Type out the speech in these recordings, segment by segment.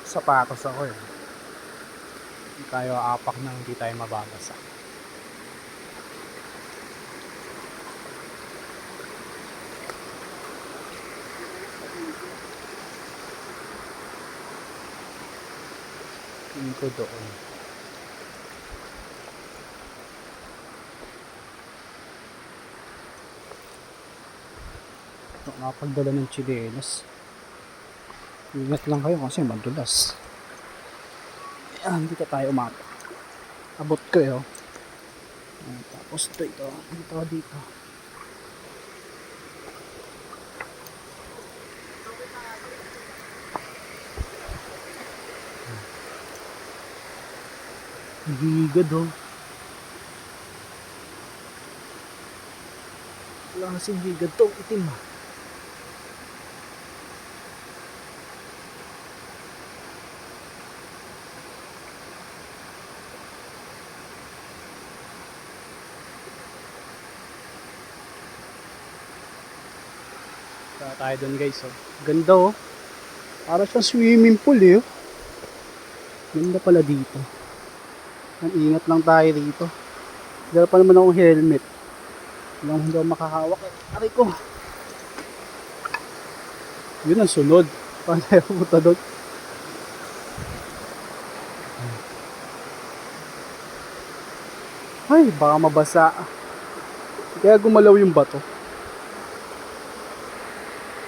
Sapatos ako eh. Hindi tayo aapak nang hindi tayo mababasa. Tingin ko doon. Nakapagdala ng tsinelas. Ingat lang kayo kasi madulas. Ayan, dito tayo umapak. Abot ko yun. Tapos dito. Higad oh. Wala kasi higad to, itim ah. Kaya tayo dun guys oh. Ganda oh. Para siyang swimming pool eh oh. Ganda pala dito. Ang ingat lang tayo dito. Dala pa naman akong helmet. Walang hindi ako makahawak eh. Aray ko. Yun ang sunod. Paano tayo pumunta doon? Ay, baka mabasa. Kaya gumalaw yung bato.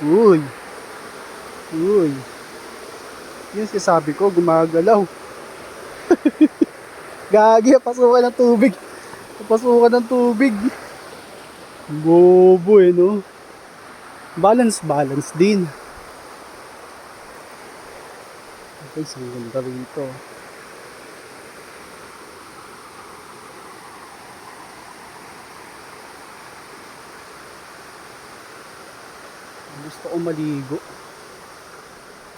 Uy. Yun sabi ko, gumagalaw. Gagi, pasukan ng tubig. Pasukan ng tubig. Bobo eh, no? Balance din. Okay, isang ganda rito. Gusto ko maligo.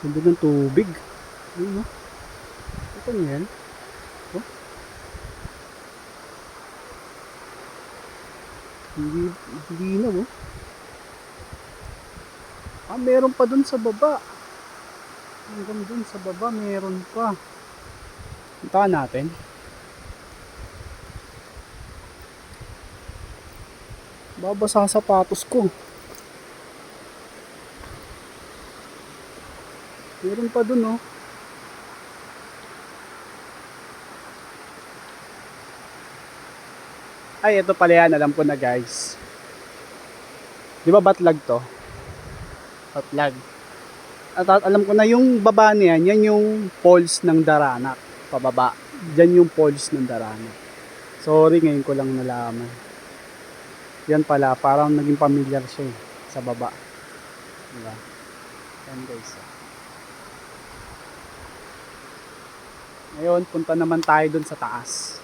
Ganda ng tubig. Ayun, no? Ito yan. Oh. Hindi na, oh. Meron pa dun sa baba. Hanggang dun sa baba, meron pa. Puntahan natin. Babasa sapatos ko. Meron pa dun, oh. Ay, ito pala yan. Alam ko na, guys. Di ba batlag to? Batlag. At alam ko na yung baba niyan, yan yung falls ng Daranak. Pababa. Diyan yung falls ng Daranak. Sorry, ngayon ko lang nalaman. Yan pala, parang naging familiar siya eh, sa baba. Diba? Yan guys. Ngayon, punta naman tayo dun sa taas.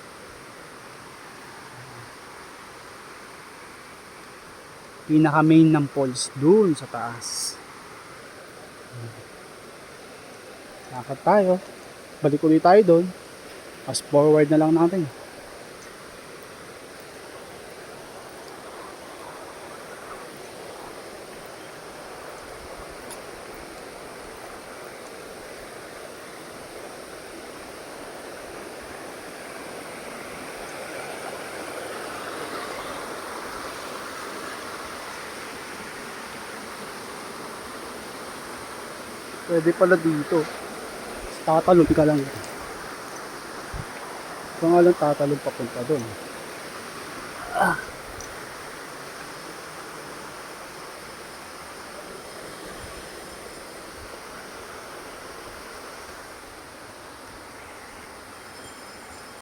Pinaka main ng falls dun sa taas. Lakad tayo. Balik ulit tayo dun. Fast forward na lang natin. Pwede pala dito. Tatalon ka lang. Ito nga lang tatalon papunta doon.